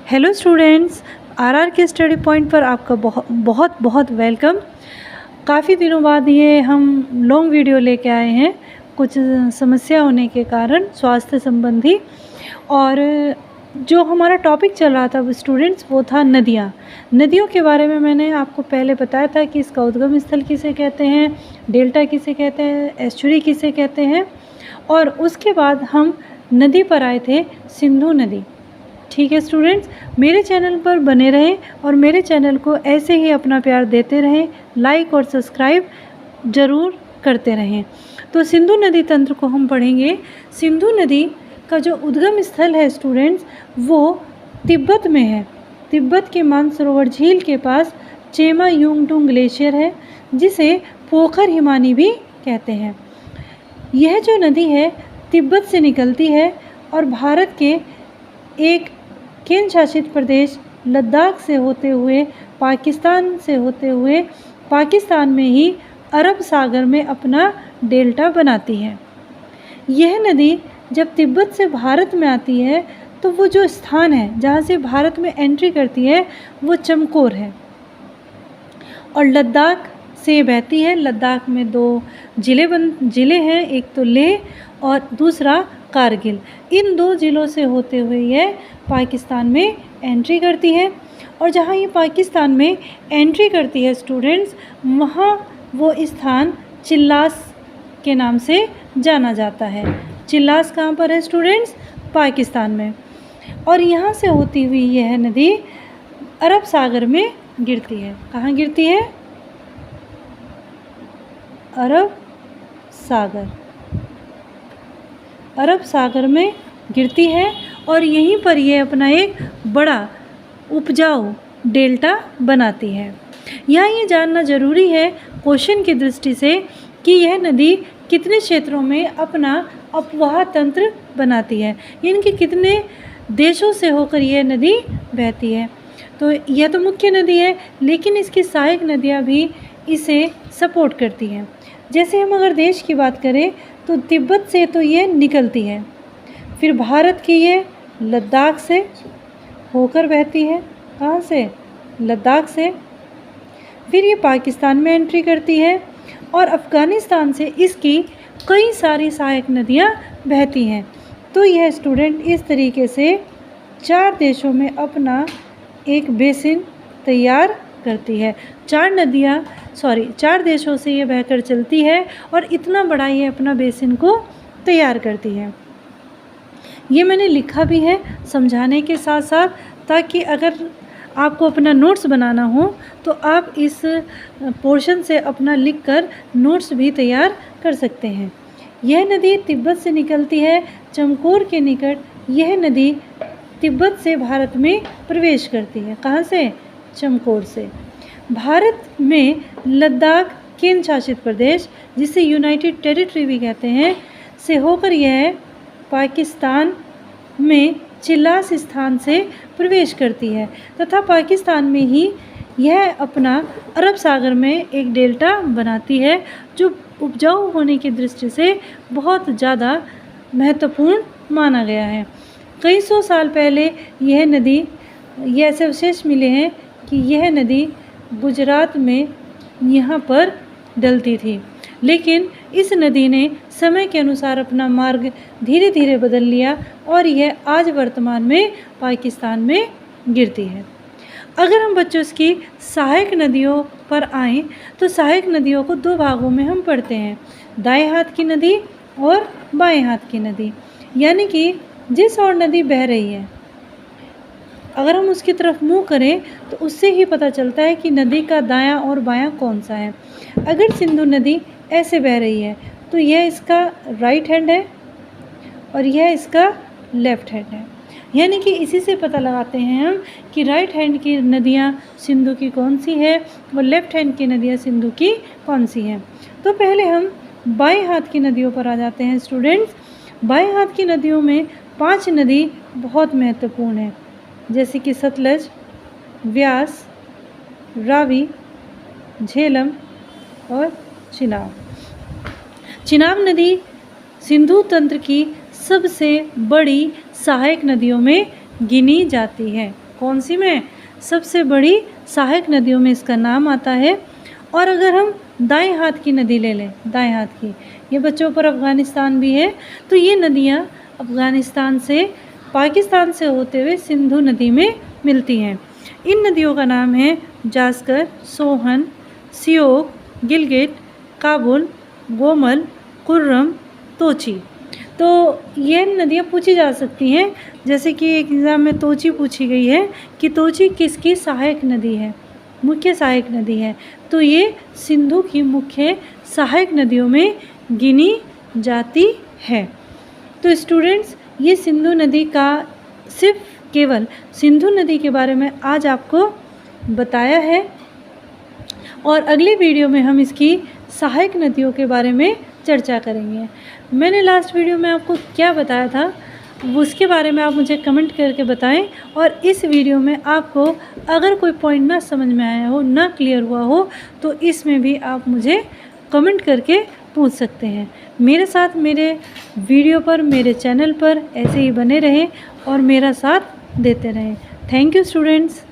Hello students, RR के study point पर आपका बहुत बहुत वेलकम। काफ़ी दिनों बाद ये हम लॉन्ग वीडियो लेके आए हैं, कुछ समस्या होने के कारण स्वास्थ्य संबंधी। और जो हमारा टॉपिक चल रहा था स्टूडेंट्स, वो था नदियाँ। नदियों के बारे में मैंने आपको पहले बताया था कि इसका उद्गम स्थल किसे कहते हैं, डेल्टा किसे कहते हैं, एस्चुरी किसे कहते हैं। और उसके बाद हम नदी पर आए थे, सिंधु नदी। ठीक है स्टूडेंट्स, मेरे चैनल पर बने रहें और मेरे चैनल को ऐसे ही अपना प्यार देते रहें, लाइक और सब्सक्राइब ज़रूर करते रहें। तो सिंधु नदी तंत्र को हम पढ़ेंगे। सिंधु नदी का जो उद्गम स्थल है स्टूडेंट्स, वो तिब्बत में है। तिब्बत के मानसरोवर झील के पास चेमा युंगटुंग ग्लेशियर है, जिसे पोखर हिमानी भी कहते हैं। यह जो नदी है तिब्बत से निकलती है और भारत के एक केंद्र शासित प्रदेश लद्दाख से होते हुए पाकिस्तान में ही अरब सागर में अपना डेल्टा बनाती है। यह नदी जब तिब्बत से भारत में आती है तो वो जो स्थान है जहाँ से भारत में एंट्री करती है वो चमकोर है और लद्दाख से बहती है। लद्दाख में दो जिले हैं, एक तो लेह और दूसरा कारगिल। इन दो ज़िलों से होते हुए यह पाकिस्तान में एंट्री करती है। और जहाँ ये पाकिस्तान में एंट्री करती है स्टूडेंट्स, वहाँ वो स्थान चिल्लास के नाम से जाना जाता है। चिल्लास कहाँ पर है स्टूडेंट्स? पाकिस्तान में। और यहाँ से होती हुई यह नदी अरब सागर में गिरती है। कहाँ गिरती है? अरब सागर में गिरती है और यहीं पर यह अपना एक बड़ा उपजाऊ डेल्टा बनाती है। यहाँ ये जानना ज़रूरी है क्वेश्चन की दृष्टि से कि यह नदी कितने क्षेत्रों में अपना अपवाह तंत्र बनाती है, यानी कि कितने देशों से होकर यह नदी बहती है। तो यह तो मुख्य नदी है, लेकिन इसकी सहायक नदियाँ भी इसे सपोर्ट करती हैं। जैसे हम अगर देश की बात करें तो तिब्बत से तो ये निकलती है, फिर भारत की ये लद्दाख से होकर बहती है। कहाँ से? लद्दाख से। फिर ये पाकिस्तान में एंट्री करती है और अफ़गानिस्तान से इसकी कई सारी सहायक नदियाँ बहती हैं। तो यह स्टूडेंट इस तरीके से चार देशों में अपना एक बेसिन तैयार करती है। चार देशों से ये बहकर चलती है और इतना बड़ा ये अपना बेसिन को तैयार करती है। ये मैंने लिखा भी है समझाने के साथ साथ, ताकि अगर आपको अपना नोट्स बनाना हो तो आप इस पोर्शन से अपना लिखकर नोट्स भी तैयार कर सकते हैं। यह नदी तिब्बत से निकलती है चमकोर के निकट। यह नदी तिब्बत से भारत में प्रवेश करती है। कहाँ से? चमकोर से। भारत में लद्दाख केंद्र शासित प्रदेश, जिसे यूनाइटेड टेरिटरी भी कहते हैं, से होकर यह पाकिस्तान में चिल्लास स्थान से प्रवेश करती है तथा पाकिस्तान में ही यह अपना अरब सागर में एक डेल्टा बनाती है, जो उपजाऊ होने की दृष्टि से बहुत ज़्यादा महत्वपूर्ण माना गया है। कई सौ साल पहले यह नदी, ये ऐसे अवशेष मिले हैं कि यह नदी गुजरात में यहाँ पर डलती थी, लेकिन इस नदी ने समय के अनुसार अपना मार्ग धीरे धीरे बदल लिया और यह आज वर्तमान में पाकिस्तान में गिरती है। अगर हम बच्चों की सहायक नदियों पर आएँ तो सहायक नदियों को दो भागों में हम पढ़ते हैं, दाएं हाथ की नदी और बाएं हाथ की नदी। यानी कि जिस ओर नदी बह रही है, अगर हम उसकी तरफ मुँह करें तो उससे ही पता चलता है कि नदी का दायां और बायां कौन सा है। अगर सिंधु नदी ऐसे बह रही है तो यह इसका राइट हैंड है और यह इसका लेफ़्ट हैंड है। यानी कि इसी से पता लगाते हैं हम कि राइट हैंड की नदियाँ सिंधु की कौन सी है और लेफ़्ट हैंड की नदियाँ सिंधु की कौन सी हैं। तो पहले हम बाएं हाथ की नदियों पर आ जाते हैं स्टूडेंट्स। बाएं हाथ की नदियों में 5 नदी बहुत महत्वपूर्ण है, जैसे कि सतलज, व्यास, रावी, झेलम और चिनाब। चिनाब नदी सिंधु तंत्र की सबसे बड़ी सहायक नदियों में गिनी जाती है। कौन सी में? सबसे बड़ी सहायक नदियों में इसका नाम आता है। और अगर हम दाएं हाथ की नदी ले लें, दाएं हाथ की, ये बच्चों पर अफ़गानिस्तान भी है, तो ये नदियाँ अफ़गानिस्तान से, पाकिस्तान से होते हुए सिंधु नदी में मिलती हैं। इन नदियों का नाम है जास्कर, सोहन, सियोक, गिलगित, काबुल, गोमल, कुर्रम, तोची। तो ये नदियाँ पूछी जा सकती हैं, जैसे कि एक एग्ज़ाम में तोची पूछी गई है कि तोची किसकी सहायक नदी है, मुख्य सहायक नदी है, तो ये सिंधु की मुख्य सहायक नदियों में गिनी जाती है। तो स्टूडेंट्स, ये सिंधु नदी का सिर्फ केवल सिंधु नदी के बारे में आज आपको बताया है, और अगली वीडियो में हम इसकी सहायक नदियों के बारे में चर्चा करेंगे। मैंने लास्ट वीडियो में आपको क्या बताया था उसके बारे में आप मुझे कमेंट करके बताएं, और इस वीडियो में आपको अगर कोई पॉइंट ना समझ में आया हो, ना क्लियर हुआ हो, तो इसमें भी आप मुझे कमेंट करके पूछ सकते हैं। मेरे साथ मेरे वीडियो पर, मेरे चैनल पर ऐसे ही बने रहें और मेरा साथ देते रहें। Thank you students.